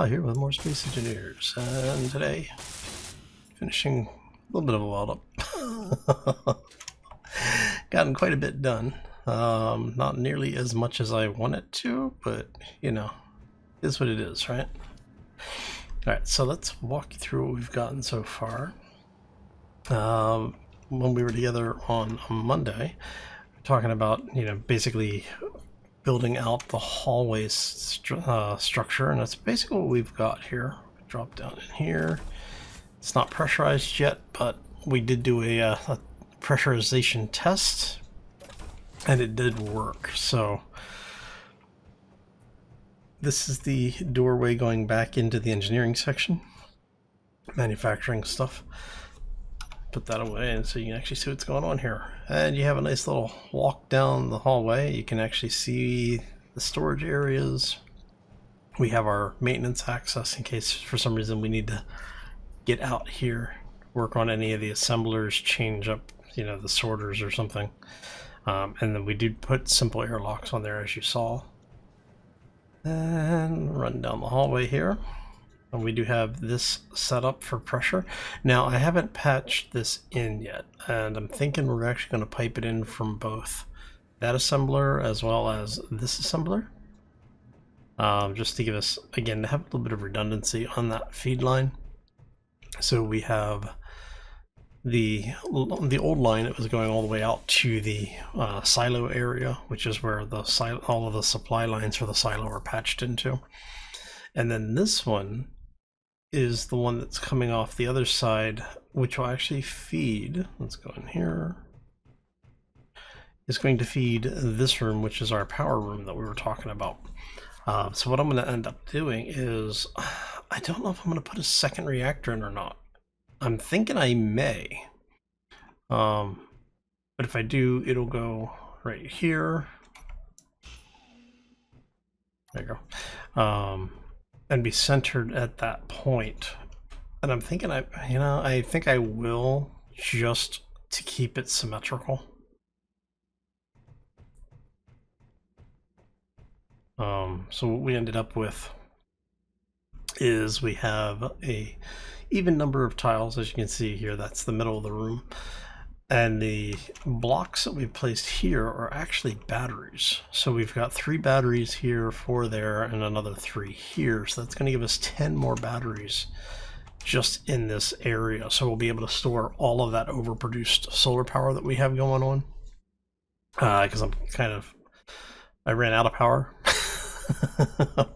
Here with more Space Engineers, and today, finishing a little bit of a weld up. Gotten quite a bit done. Not nearly as much as I wanted to, but, you know, is what it is, right? Alright, so let's walk you through what we've gotten so far. When we were together on Monday, talking about, basically building out the hallway structure, and that's basically what we've got here. Drop down in here. It's not pressurized yet, but we did do a pressurization test, and it did work. So this is the doorway going back into the engineering section, manufacturing stuff. Put that away, and so you can actually see what's going on here. And you have a nice little walk down the hallway. You can actually see the storage areas. We have our maintenance access in case for some reason we need to get out here, work on any of the assemblers, change up, the sorters or something. And then we do put simple airlocks on there, as you saw. And run down the hallway here. And we do have this set up for pressure. Now, I haven't patched this in yet, and I'm thinking we're actually going to pipe it in from both that assembler as well as this assembler. Just to give us, again, to have a little bit of redundancy on that feed line. So we have the old line that was going all the way out to the silo area, which is where all of the supply lines for the silo are patched into. And then this one is the one that's coming off the other side, which will actually feed, let's go in here, it's going to feed this room, which is our power room that we were talking about. So what I'm going to end up doing is, I don't know if I'm going to put a second reactor in or not. I'm thinking I may, but if I do, it'll go right here. There you go. And be centered at that point. And I'm thinking I think I will, just to keep it symmetrical. So what we ended up with is we have a even number of tiles, as you can see here. That's the middle of the room. And the blocks that we've placed here are actually batteries. So we've got 3 batteries here, 4 there, and another 3 here. So that's going to give us 10 more batteries just in this area. So we'll be able to store all of that overproduced solar power that we have going on. Because I ran out of power.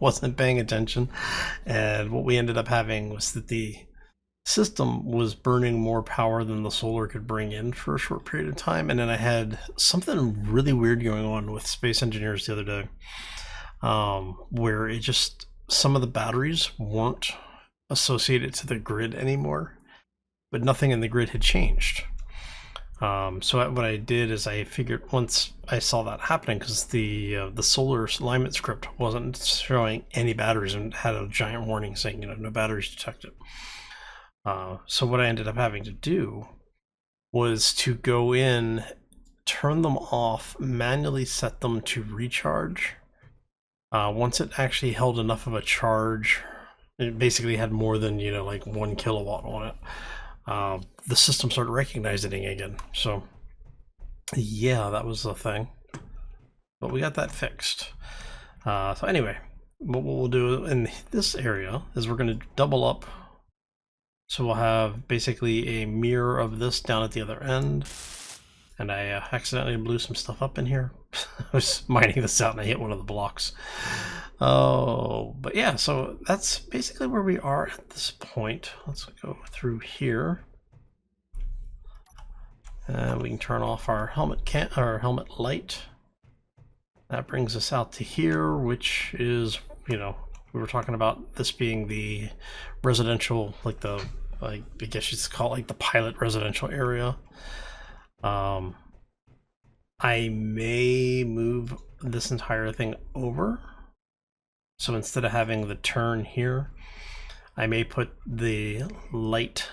Wasn't paying attention. And what we ended up having was that the system was burning more power than the solar could bring in for a short period of time. And then I had something really weird going on with Space Engineers the other day, where it just, some of the batteries weren't associated to the grid anymore, but nothing in the grid had changed. So what I did is I figured, once I saw that happening, because the solar alignment script wasn't showing any batteries and had a giant warning saying, no batteries detected. So what I ended up having to do was to go in, turn them off, manually set them to recharge. Once it actually held enough of a charge, it basically had more than, like 1 kilowatt on it. The system started recognizing it again. So yeah, that was the thing. But we got that fixed. So anyway, what we'll do in this area is we're going to double up. So we'll have basically a mirror of this down at the other end. And I accidentally blew some stuff up in here. I was mining this out and I hit one of the blocks. Oh, but yeah, so that's basically where we are at this point. Let's go through here. And we can turn off our helmet light. That brings us out to here, which is, we were talking about this being the residential, I guess you'd call it like the pilot residential area. I may move this entire thing over. So instead of having the turn here, I may put the light,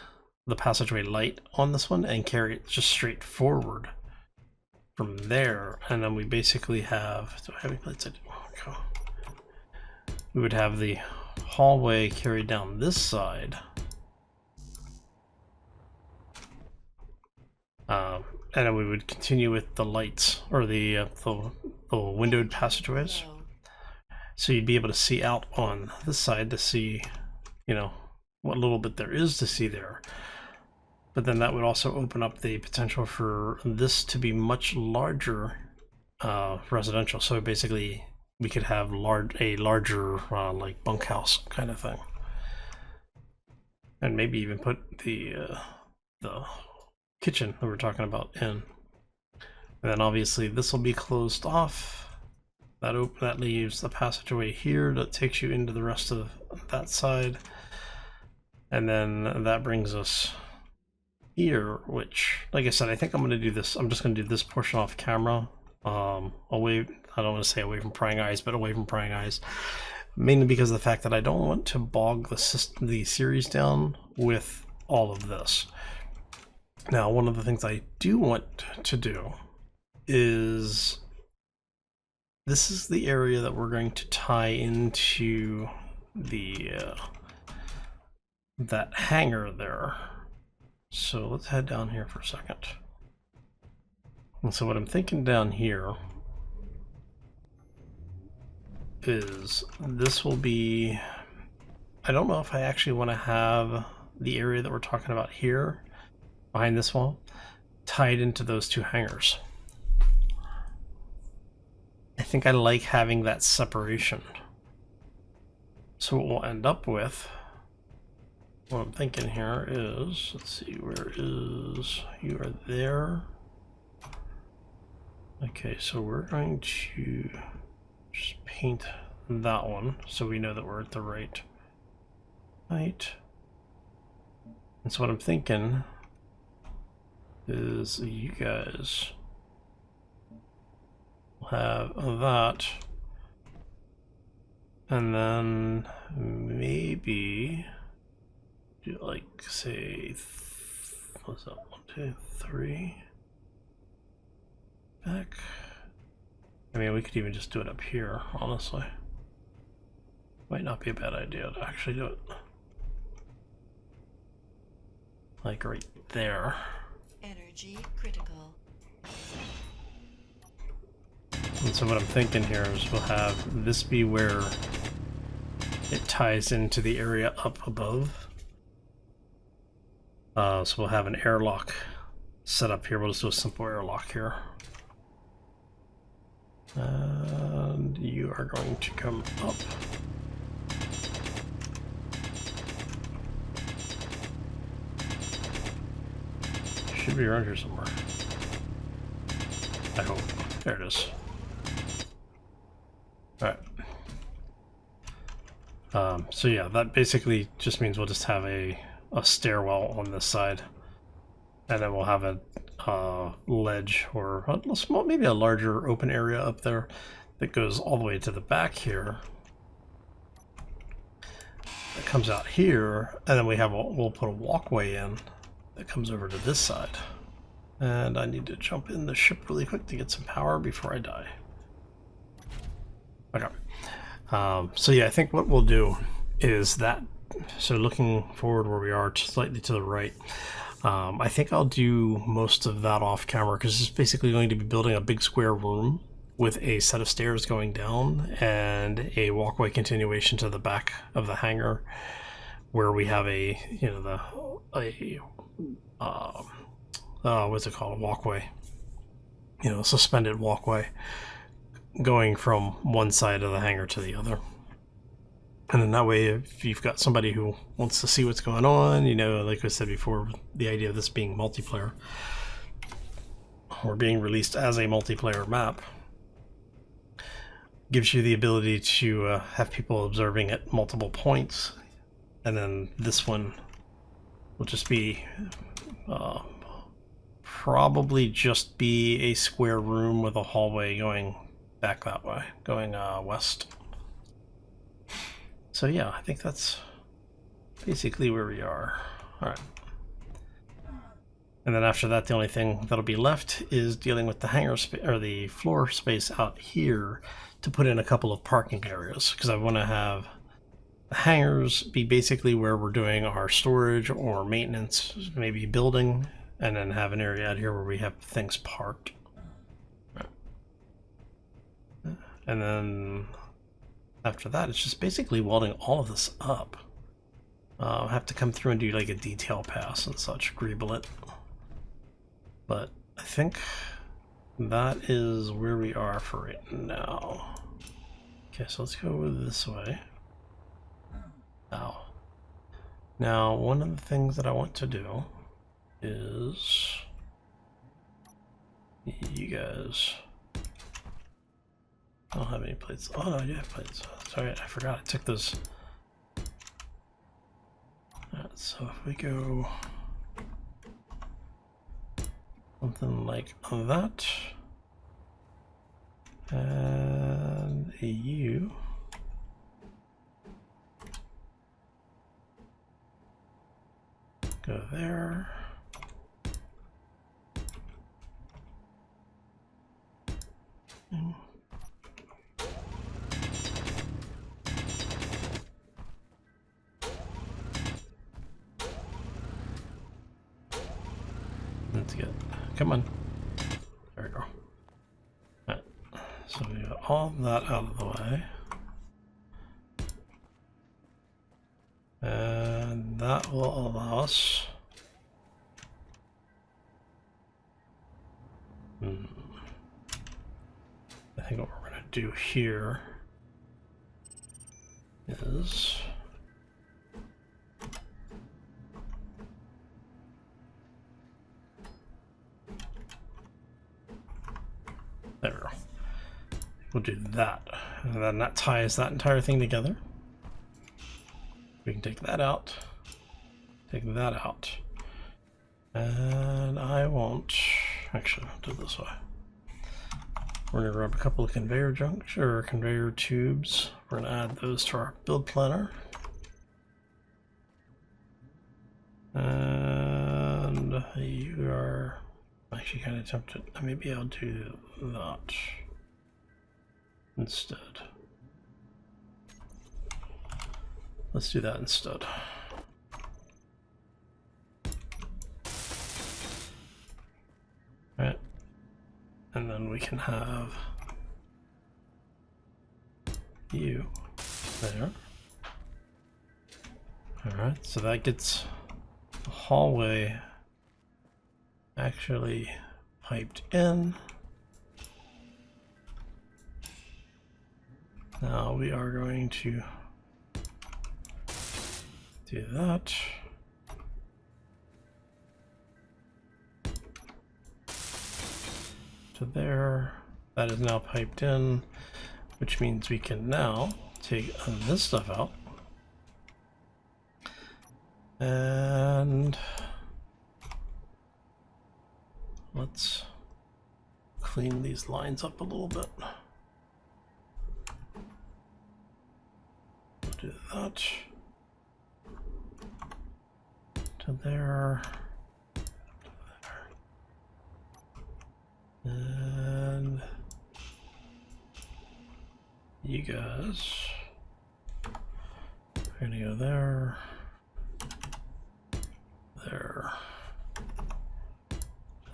the passageway light on this one and carry it just straight forward from there. And then we basically have, do I have any lights? I do. Okay. We would have the hallway carried down this side. And then we would continue with the lights, or the windowed passageways. So you'd be able to see out on this side to see, you know, what little bit there is to see there. But then that would also open up the potential for this to be much larger residential. So basically, we could have a larger like bunkhouse kind of thing, and maybe even put the kitchen that we're talking about in. And then obviously this will be closed off. That leaves the passageway here that takes you into the rest of that side. And then that brings us here, which, like I said, I think I'm going to do this. I'm just going to do this portion off camera. Away, I don't want to say away from prying eyes, but away from prying eyes. Mainly because of the fact that I don't want to bog the series down with all of this. Now, one of the things I do want to do is, this is the area that we're going to tie into the that hangar there. So let's head down here for a second. And so what I'm thinking down here is this will be, I don't know if I actually want to have the area that we're talking about here behind this wall tied into those two hangars. I think I like having that separation. So what we'll end up with, what I'm thinking here is, let's see, where is, you are there. Okay, so we're going to just paint that one so we know that we're at the right height. And so what I'm thinking is you guys will have that, and then maybe do like, say, what's that, 1, 2, 3 back. I mean, we could even just do it up here, honestly. Might not be a bad idea to actually do it like right there. Energy critical. And so what I'm thinking here is we'll have this be where it ties into the area up above. So we'll have an airlock set up here. We'll just do a simple airlock here. And you are going to come up. Should be around here somewhere. I hope. There it is. Alright. So yeah, that basically just means we'll just have a stairwell on this side. And then we'll have a ledge or a small, maybe a larger open area up there that goes all the way to the back here. It comes out here, and then we'll put a walkway in that comes over to this side. And I need to jump in the ship really quick to get some power before I die. Okay. So yeah, I think what we'll do is that, so looking forward where we are, slightly to the right, I think I'll do most of that off camera because it's basically going to be building a big square room with a set of stairs going down and a walkway continuation to the back of the hangar where we have a, you know, what's it called, a walkway, you know, suspended walkway going from one side of the hangar to the other. And then that way, if you've got somebody who wants to see what's going on, you know, like I said before, the idea of this being multiplayer, or being released as a multiplayer map, gives you the ability to have people observing at multiple points. And then this one will just be, probably just be a square room with a hallway going back that way, going west. So yeah, I think that's basically where we are. All right. And then after that, the only thing that'll be left is dealing with the hangar or the floor space out here to put in a couple of parking areas, because I want to have hangars be basically where we're doing our storage or maintenance, maybe building, and then have an area out here where we have things parked. And then after that, it's just basically welding all of this up. I'll have to come through and do like a detail pass and such, greeble it. But I think that is where we are for right now. Okay, so let's go this way. Now, one of the things that I want to do is you guys. I don't have any plates. Oh no, I do have plates. Sorry, I forgot. I took those. Alright, so if we go something like that, and a U. Go there. That's good. Come on. There we go. Alright. So we got all that out of the way. And that will allow us I think what we're going to do here is there we go. We'll do that, and then that ties that entire thing together. We can take that out, take that out, and I won't actually do it this way. We're going to grab a couple of conveyor junctions or conveyor tubes. We're going to add those to our build planner. And you are actually kind of tempted. Maybe I'll do that instead. Let's do that instead. All right. And then we can have you there. Alright, so that gets the hallway actually piped in. Now we are going to do that. To there. That is now piped in, which means we can now take this stuff out. And let's clean these lines up a little bit. We'll do that. To there. And you guys are gonna go there, there,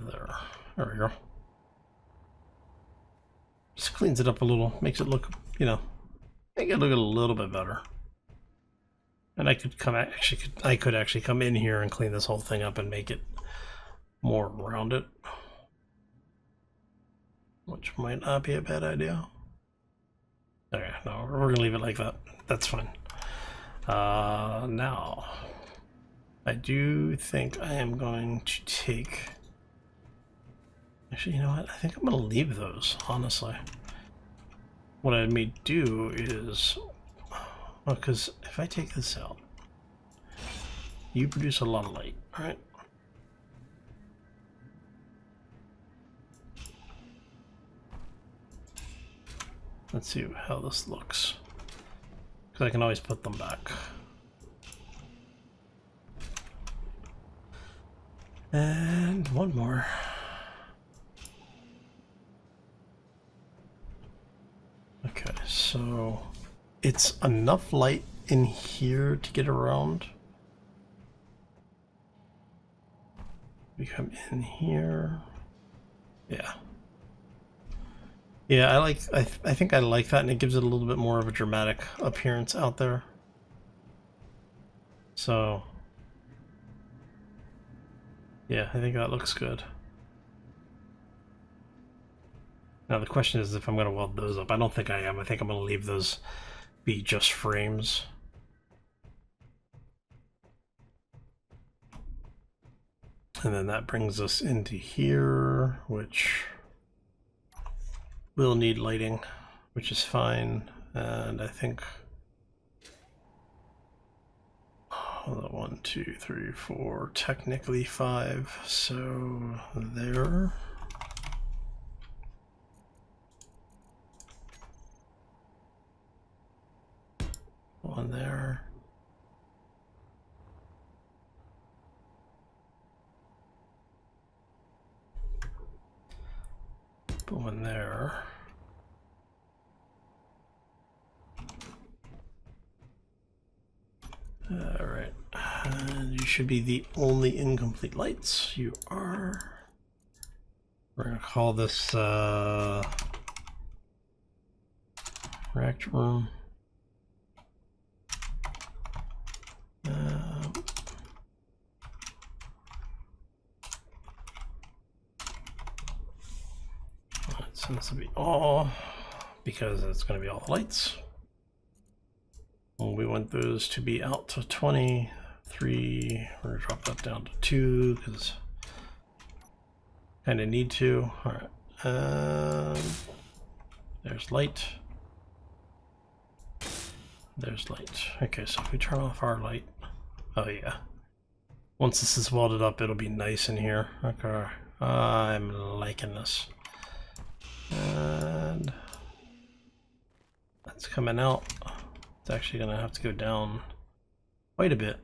there. There we go. Just cleans it up a little, makes it look, you know, make it look a little bit better. And I could come I could actually come in here and clean this whole thing up and make it more rounded, which might not be a bad idea. Okay, no, we're gonna leave it like that. That's fine. Now, I do think I am going to take. Actually, you know what? I think I'm gonna leave those. Honestly, what I may do is, well, because if I take this out, you produce a lot of light, right? Let's see how this looks, because I can always put them back. And one more. Okay, so it's enough light in here to get around. We come in here. Yeah. Yeah, I think I like that, and it gives it a little bit more of a dramatic appearance out there. So, yeah, I think that looks good. Now the question is if I'm going to weld those up. I don't think I am. I think I'm going to leave those be just frames. And then that brings us into here, which will need lighting, which is fine. And I think 1, 2, 3, 4, technically 5. So there. One there. Put one there. Alright. And you should be the only incomplete lights. You are. We're going to call this reactor room. So this will be all, because it's going to be all the lights. And we want those to be out to 20, 3. We're going to drop that down to 2 because kind of need to. All right. There's light. There's light. Okay, so if we turn off our light, oh yeah. Once this is welded up, it'll be nice in here. Okay, I'm liking this. And that's coming out. It's actually gonna have to go down quite a bit.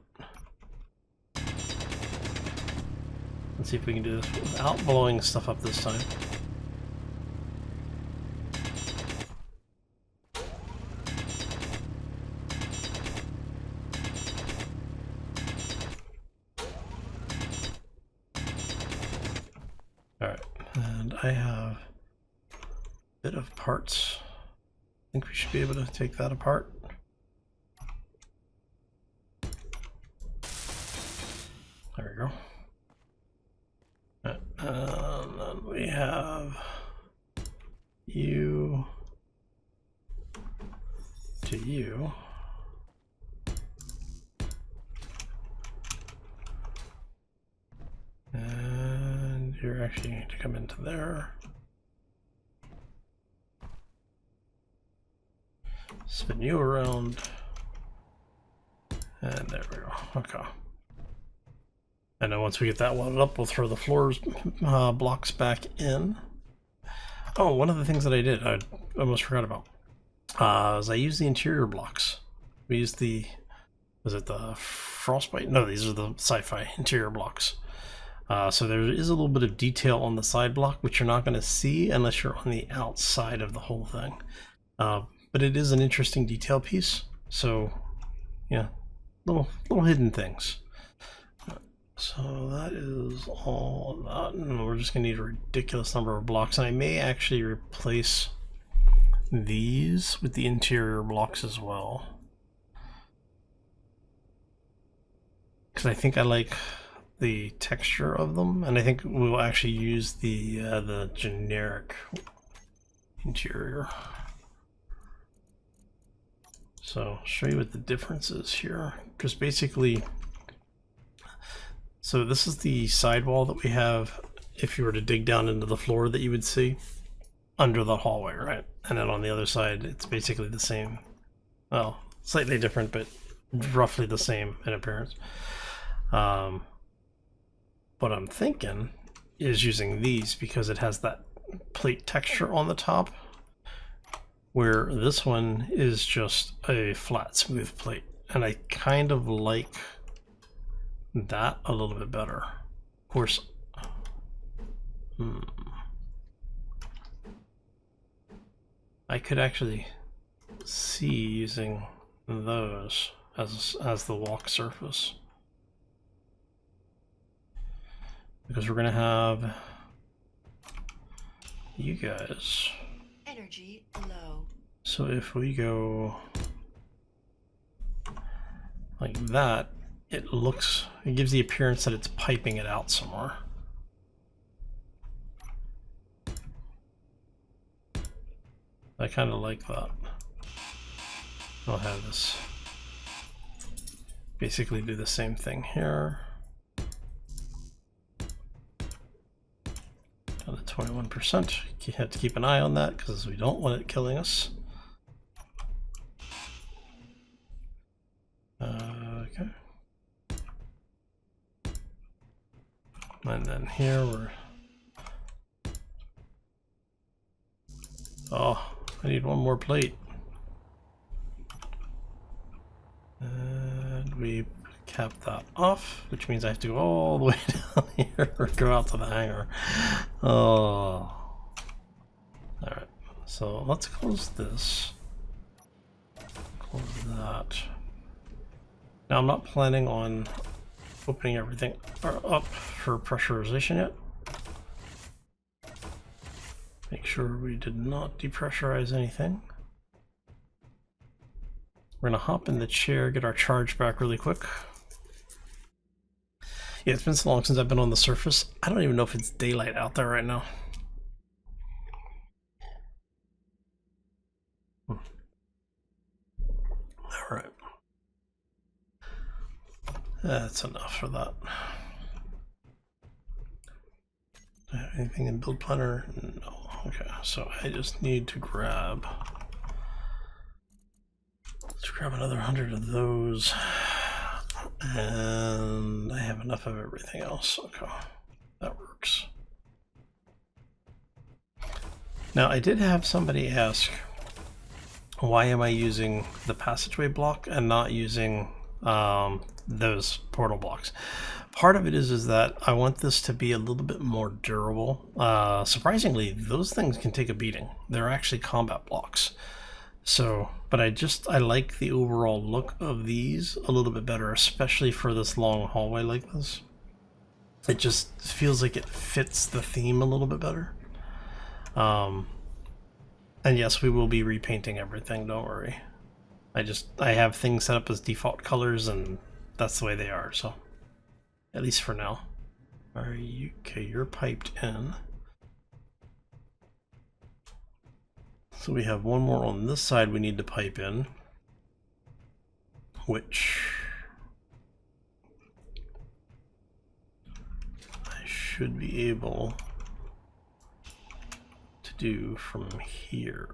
Let's see if we can do this without blowing stuff up this time. Alright, and I have a bit of parts. I think we should be able to take that apart. There we go. And then we have you to you. And you're actually going to come into there. Spin you around. And there we go. Okay. And then once we get that welded up, we'll throw the floors blocks back in. Oh, one of the things that I did, I almost forgot about, is I used the interior blocks. We used the, was it the Frostbite? No, these are the Sci-Fi interior blocks. So there is a little bit of detail on the side block, which you're not going to see unless you're on the outside of the whole thing. But it is an interesting detail piece. So, yeah, little hidden things. So that is all that, and we're just going to need a ridiculous number of blocks. And I may actually replace these with the interior blocks as well, because I think I like the texture of them, and I think we'll actually use the generic interior. So I'll show you what the difference is here, because basically, so this is the sidewall that we have if you were to dig down into the floor that you would see under the hallway, right? And then on the other side, it's basically the same. Well, slightly different, but roughly the same in appearance. What I'm thinking is using these because it has that plate texture on the top, where this one is just a flat, smooth plate. And I kind of like that a little bit better. Of course, I could actually see using those. as the walk surface, because we're gonna have you guys. Energy low. So if we go like that, it gives the appearance that it's piping it out somewhere. I kind of like that. I'll have this basically do the same thing here. Down to 21%. You have to keep an eye on that because we don't want it killing us. Okay. And then here we're... Oh, I need one more plate. And we cap that off, which means I have to go all the way down here or go out to the hangar. Oh. Alright, so let's close this. Close that. Now I'm not planning on opening everything up for pressurization yet. Make sure we did not depressurize anything. We're gonna hop in the chair, get our charge back really quick. Yeah, it's been so long since I've been on the surface. I don't even know if it's daylight out there right now. All right. That's enough for that. Do I have anything in build planner? No. Okay, so I just need to grab... Let's grab another 100 of those. And I have enough of everything else. Okay, that works. Now, I did have somebody ask, why am I using the passageway block and not using those portal blocks? Part of it is that I want this to be a little bit more durable. Surprisingly, those things can take a beating. They're actually combat blocks. So, but I like the overall look of these a little bit better, especially for this long hallway like this. It just feels like it fits the theme a little bit better. And yes, we will be repainting everything, don't worry. I have things set up as default colors and that's the way they are, so at least for now. Are you okay? You're piped in. So we have one more on this side we need to pipe in, which I should be able to do from here.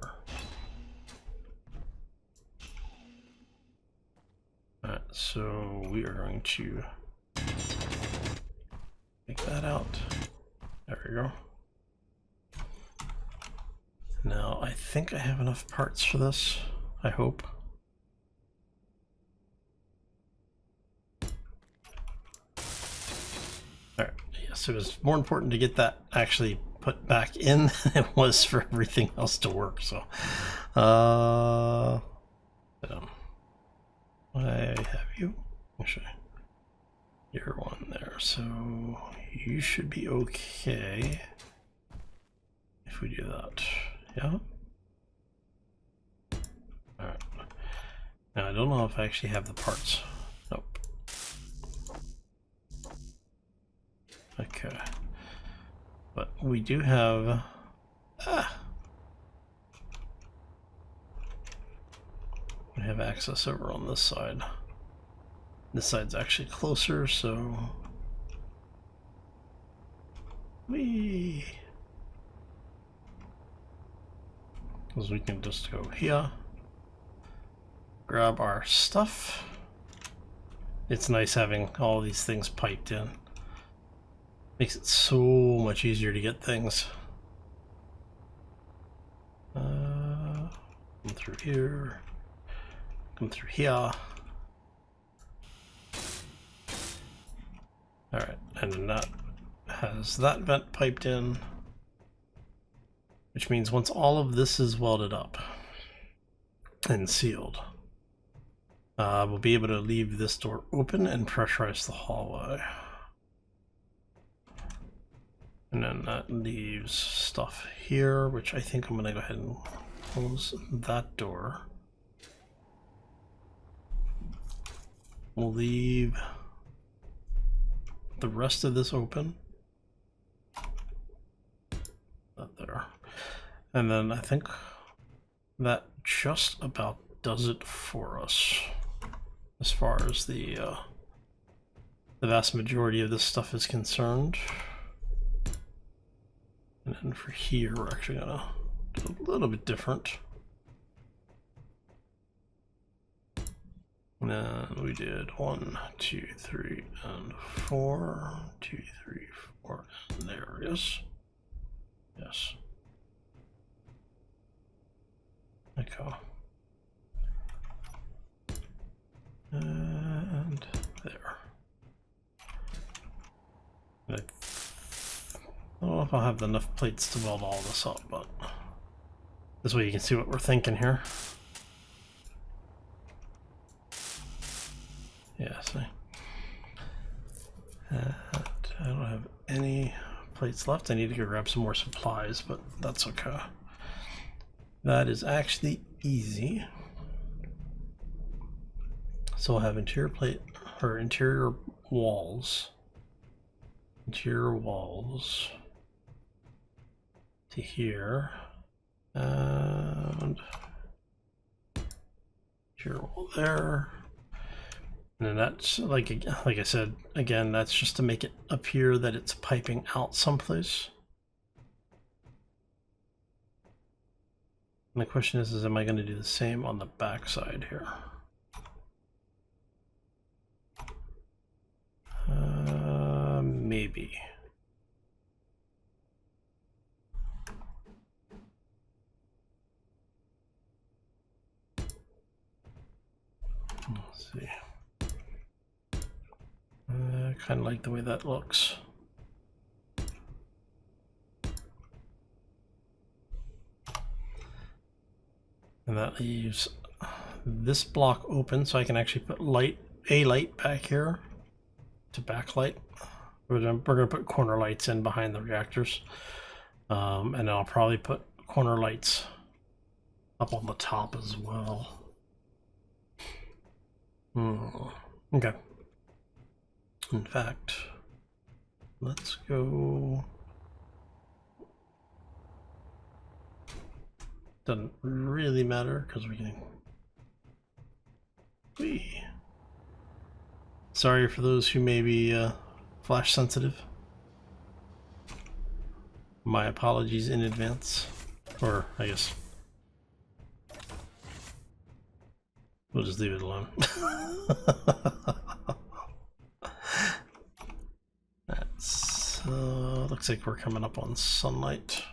Alright, so we are going to take that out. There we go. Now, I think I have enough parts for this, I hope. Alright, yes, it was more important to get that actually put back in than it was for everything else to work, so. I have you. Actually, you're one there, so you should be okay if we do that. Yeah. Alright. Now I don't know if I actually have the parts. Nope. Okay. But we do have... We have access over on this side. This side's actually closer, so... Because we can just go here, grab our stuff. It's nice having all these things piped in. Makes it so much easier to get things. Come through here, come through here. Alright, and then that has that vent piped in. Which means once all of this is welded up and sealed, we'll be able to leave this door open and pressurize the hallway. And then that leaves stuff here, which I think I'm going to go ahead and close that door. We'll leave the rest of this open. That there. And then I think that just about does it for us as far as the vast majority of this stuff is concerned. And then for here, we're actually gonna do a little bit different. And then we did 1, 2, 3, and 4. 2, 3, 4, and there it is. Yes. Okay. And there. I don't know if I'll have enough plates to weld all this up, but this way you can see what we're thinking here. Yeah, see. And I don't have any plates left. I need to go grab some more supplies, but that's okay. That is actually easy. So we'll have interior plate or interior walls. Interior walls to here. And interior wall there. And then that's like I said, again, that's just to make it appear that it's piping out someplace. And the question is am I going to do the same on the back side here? Maybe. Let's see. Kind of like the way that looks. And that leaves this block open, so I can actually put a light back here to backlight. We're going to put corner lights in behind the reactors. And then I'll probably put corner lights up on the top as well. Okay. In fact, let's go. Doesn't really matter because we can. Sorry for those who may be flash sensitive. My apologies in advance. Or I guess we'll just leave it alone. That's looks like we're coming up on sunlight.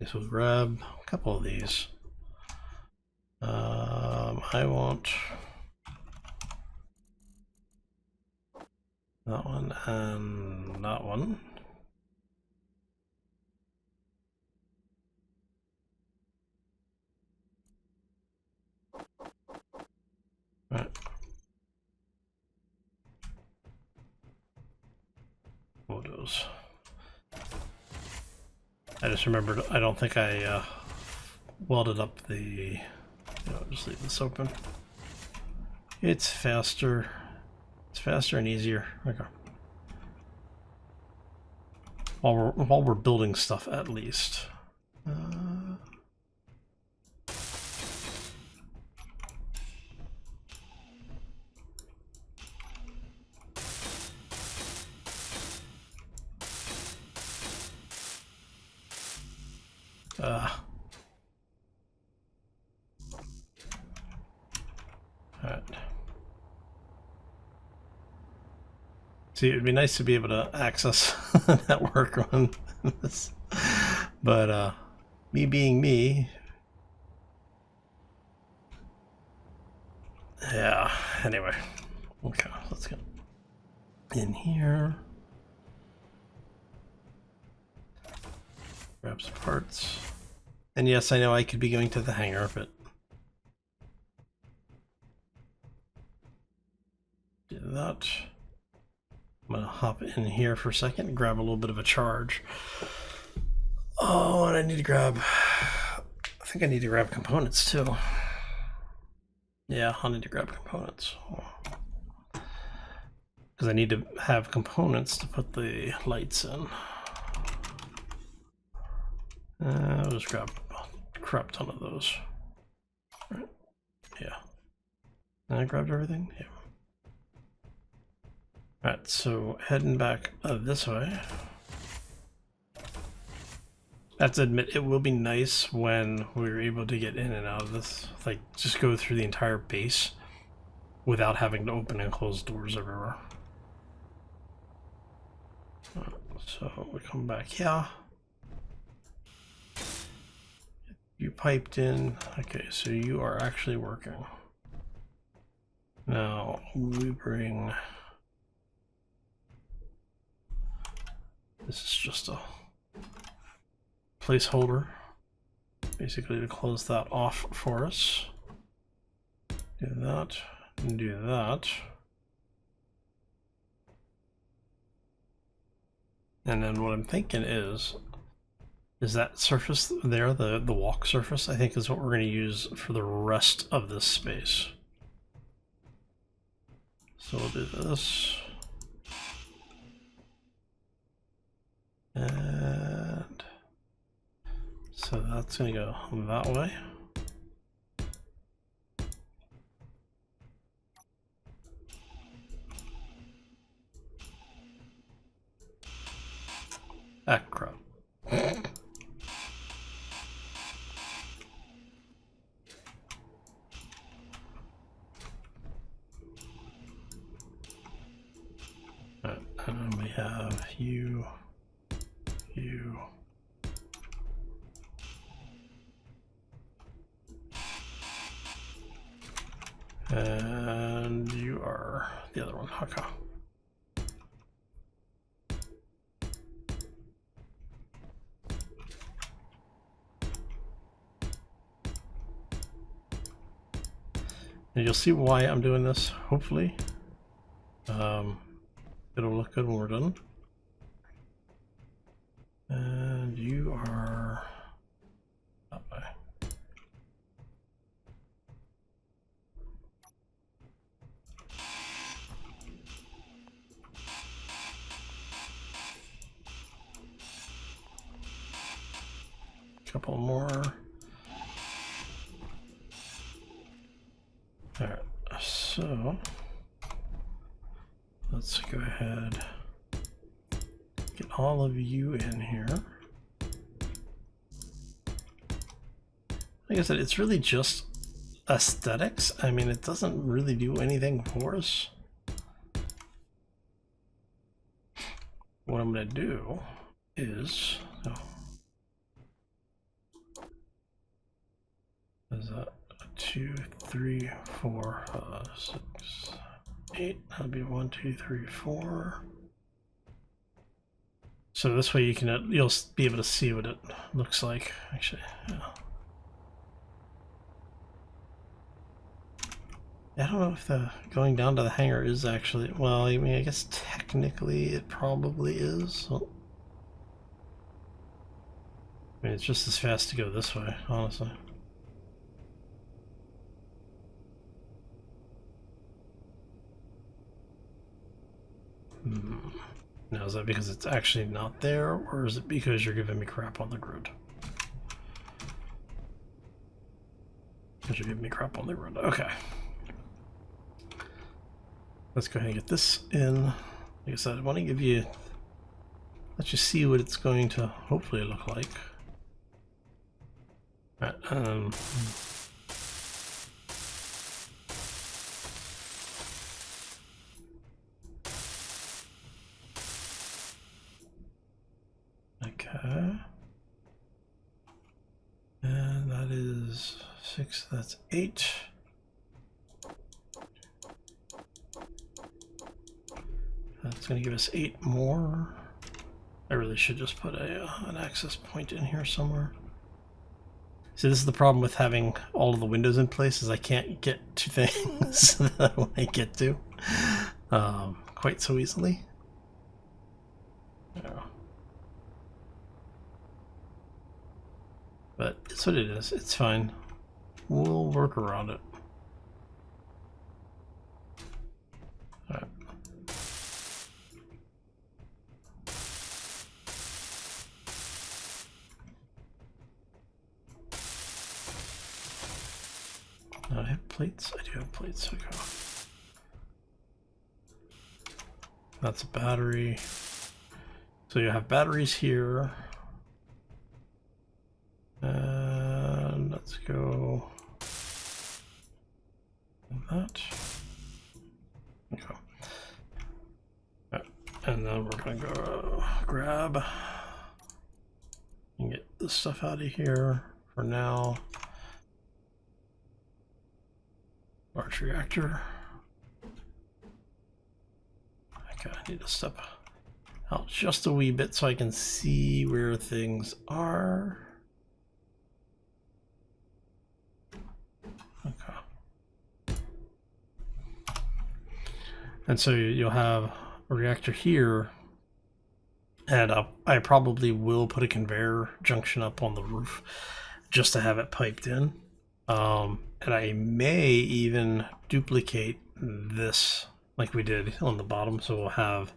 Guess we'll grab a couple of these. I want that one and that one. All right. Photos. I just remembered, I don't think I welded up the, just leave this open. It's faster and easier. Okay. While we're building stuff at least. Alright. See, it'd be nice to be able to access network on this, but me being me, yeah. Anyway, okay, let's get in here. Grab some parts. And yes, I know I could be going to the hangar, but that. I'm gonna hop in here for a second and grab a little bit of a charge. Oh, and I need to grab, I think I need to grab components too. Yeah, I need to grab components. Because I need to have components to put the lights in. I'll just grab a crap ton of those. Right. Yeah. And I grabbed everything? Yeah. Alright, so heading back this way. I have to admit, it will be nice when we're able to get in and out of this. Like, just go through the entire base without having to open and close doors everywhere. So we come back here. You piped in. Okay, so you are actually working. Now we bring. This is just a placeholder, basically to close that off for us. Do that, and do that. And then what I'm thinking is that surface there, the walk surface, I think is what we're going to use for the rest of this space. So we'll do this. And so that's going to go that way. Ah, crap. Alright, and we have you. And you are the other one, okay. And you'll see why I'm doing this, hopefully. It'll look good when we're done. And you are that way. Couple more. Alright, so let's go ahead, get all of you in here. Like I said, it's really just aesthetics. I mean, it doesn't really do anything for us. What I'm going to do is, is that 2, 3, 4, 5, 6, 8? That'll be 1, 2, 3, 4. So this way you can you'll be able to see what it looks like. Actually, yeah. I don't know if the going down to the hangar is actually, well, I mean, I guess technically it probably is. So, I mean, it's just as fast to go this way, honestly. Now, is that because it's actually not there, or is it because you're giving me crap on the grid? Because you're giving me crap on the grid. Okay. Let's go ahead and get this in. Like I said, I want to give you, let you see what it's going to hopefully look like. All right, okay. And that is 6, that's 8. That's going to give us 8 more. I really should just put an access point in here somewhere. See, this is the problem with having all of the windows in place, is I can't get to things that I want to get to. quite so easily. Yeah. But it's what it is. It's fine. We'll work around it. Alright. I have plates? I do have plates. Okay. That's a battery. So you have batteries here. And let's go like that. Okay. Right. And then we're gonna go grab and get this stuff out of here for now. Large reactor. Okay, I need to step out just a wee bit so I can see where things are. Okay. And so you'll have a reactor here, and I probably will put a conveyor junction up on the roof just to have it piped in. And I may even duplicate this like we did on the bottom, so we'll have,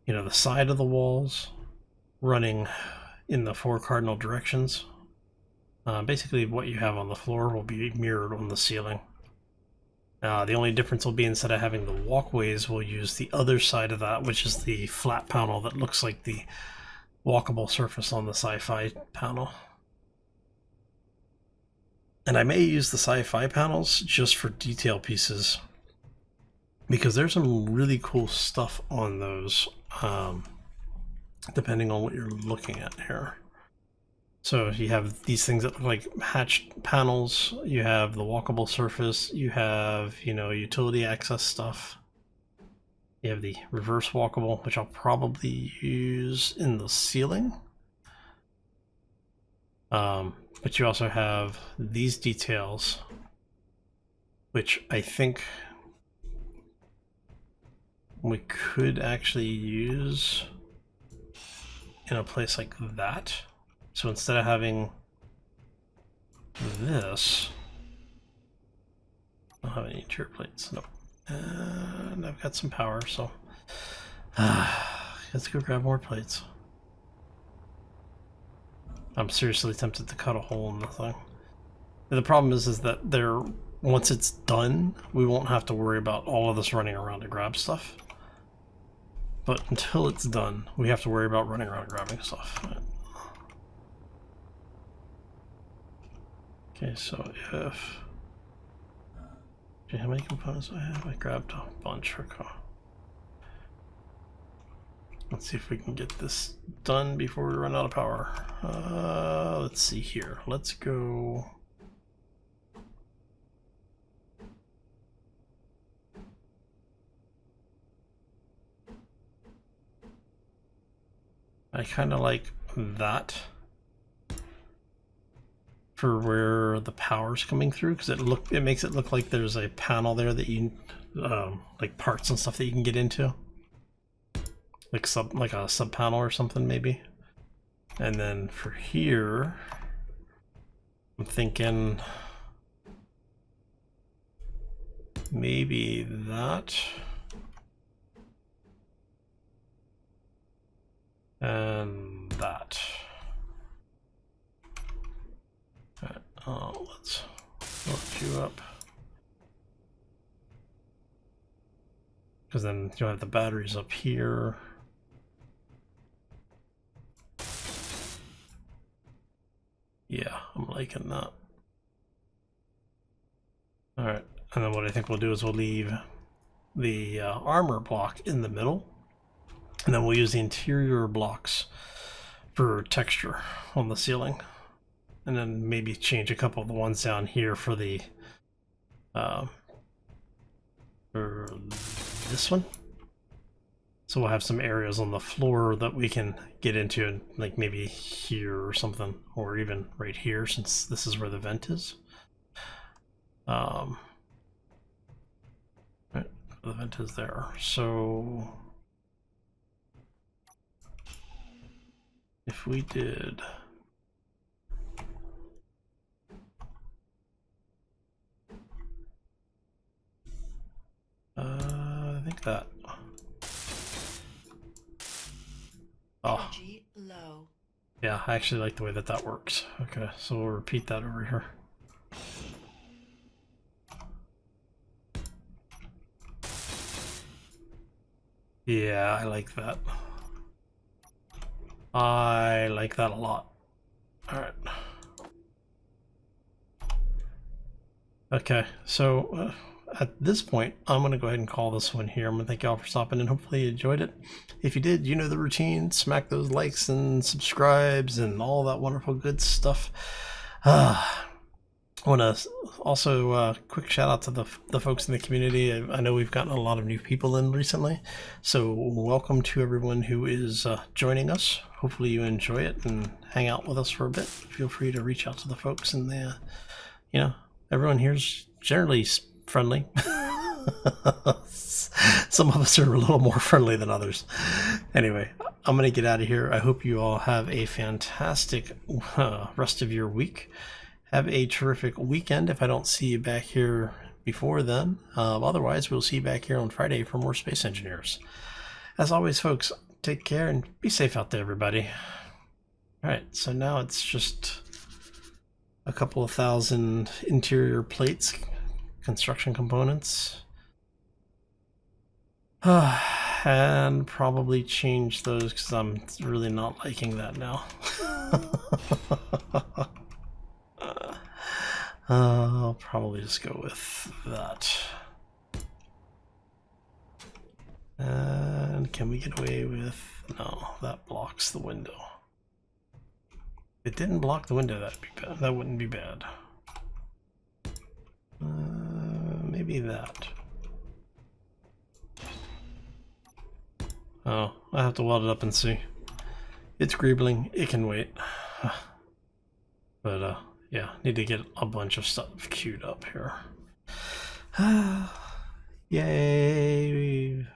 you know, the side of the walls running in the 4 cardinal directions. Basically what you have on the floor will be mirrored on the ceiling. The only difference will be, instead of having the walkways, we'll use the other side of that, which is the flat panel that looks like the walkable surface on the sci-fi panel. And I may use the sci-fi panels just for detail pieces, because there's some really cool stuff on those, depending on what you're looking at here. So you have these things that look like hatched panels, you have the walkable surface, you have, you know, utility access stuff. You have the reverse walkable, which I'll probably use in the ceiling. But you also have these details, which I think we could actually use in a place like that. So instead of having this, I don't have any tier plates. Nope. And I've got some power, so let's go grab more plates. I'm seriously tempted to cut a hole in the thing. And the problem is that once it's done, we won't have to worry about all of this running around to grab stuff. But until it's done, we have to worry about running around grabbing stuff. Right. Okay, so if... Okay, how many components do I have? I grabbed a bunch. Okay. Let's see if we can get this done before we run out of power. Let's see here. Let's go... I kind of like that for where the power's coming through, because it makes it look like there's a panel there that you like parts and stuff that you can get into, like a sub panel or something maybe. And then for here, I'm thinking maybe that. And that. Let's lift you up, because then you'll have the batteries up here. Yeah, I'm liking that. Alright, and then what I think we'll do is we'll leave the armor block in the middle, and then we'll use the interior blocks for texture on the ceiling. And then maybe change a couple of the ones down here for the for this one. So we'll have some areas on the floor that we can get into, like maybe here or something, or even right here, since this is where the vent is. Right. The vent is there. So if we did I think that. Oh. Energy low. Yeah, I actually like the way that that works. Okay, so we'll repeat that over here. Yeah, I like that. I like that a lot. Alright. Okay, so at this point, I'm going to go ahead and call this one here. I'm going to thank you all for stopping and hopefully you enjoyed it. If you did, you know the routine. Smack those likes and subscribes and all that wonderful good stuff. I want to also quick shout out to the folks in the community. I know we've gotten a lot of new people in recently, so welcome to everyone who is joining us. Hopefully you enjoy it and hang out with us for a bit. Feel free to reach out to the folks in the, you know, everyone here's generally friendly. Some of us are a little more friendly than others. Anyway, I'm going to get out of here. I hope you all have a fantastic rest of your week. Have a terrific weekend if I don't see you back here before then. Otherwise, we'll see you back here on Friday for more Space Engineers. As always, folks, take care and be safe out there, everybody. Alright, so now it's just a couple of thousand interior plates, construction components. And probably change those because I'm really not liking that now. I'll probably just go with that. And can we get away with... No, that blocks the window. If it didn't block the window, that'd be bad. That wouldn't be bad. Maybe that. Oh, I have to weld it up and see. It's greebling. It can wait. But, yeah, need to get a bunch of stuff queued up here. Yay!